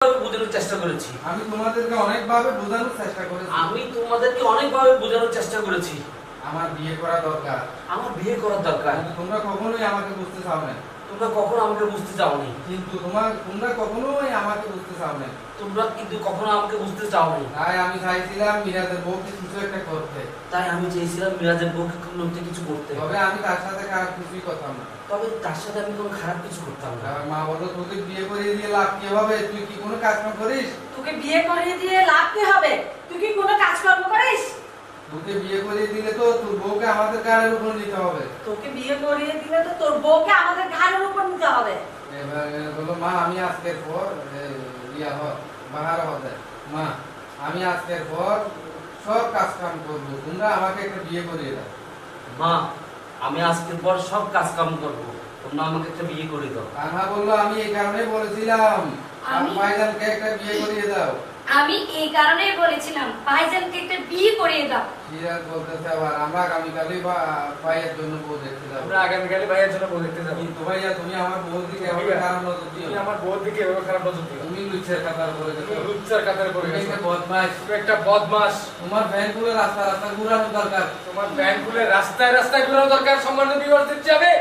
বোঝানোর চেষ্টা করেছি। আমি তোমাদেরকে অনেকভাবে বোঝানোর চেষ্টা করেছি। আমার বিয়ে করা দরকার। তোমরা কখনোই আমাকে বুঝতে চাও না। কখনো আমাকে বুঝতে চাওনি। তোমরা কখনোই আমাকে বুঝতে চাও না। তাই আমি চাইছিলাম মিরাজের বউকে কিছু একটা করতে। কিছু করতে। তবে আমি তার সাথে খারাপ কিছুই করতাম না। আমি কোনো খারাপ কিছু করতাম না। মা বলো, তোকে বিয়ে করিয়ে দিয়ে লাভ কি হবে? তুই কি কোনো কাজকর্ম করিস? তোকে বিয়ে করিয়ে দিয়ে লাভ কি হবে? তুই কি কোনো কাজকর্ম করিস? তোকে বিয়ে করিয়ে দিলে তো তোর বউকে আমাদের ঘাড়ের উপর নিতে হবে। তোকে বিয়ে করিয়ে দিলে তো তোর বউকে আমাদের ঘাড়ের উপর নিতে হবে। এবার বলো, মা আমি আজকের পর বাহার হবে। মা আমি আজকের পর সব কাজ কাম করবো, তোমরা আমাকে একটা বিয়ে করিয়ে দাও। মা আমি আজকের পর সব কাজ কাম করবো, তোমরা আমাকে একটা বিয়ে করে দাও। কানহা বললো, আমি এই কারণে বলেছিলাম ভাইজানকে একটা বিয়ে করিয়ে দাও। আমি এই কারণেই বলেছিলাম ভাইজানকে একটা বিয়ে করিয়ে দাও। সিরাজ বলতেছে আবার আমরা আগামীকালই ভাইয়ের জন্য বউ দেখতে যাবো। কিন্তু ভাইয়া তুমি আমার বউর দিকে এভাবে খারাপ নজর দিও। তুমি লুচ্ছার কাতার করে গেছো। একটা বদমাশ। তোমার ভ্যান খুলে রাস্তা রাস্তা ঘুরানো দরকার। তোমার ভ্যান খুলে রাস্তায় রাস্তায় ঘোরানো দরকার। সম্মানিত ভিউয়ার্স, দেখতে যাবে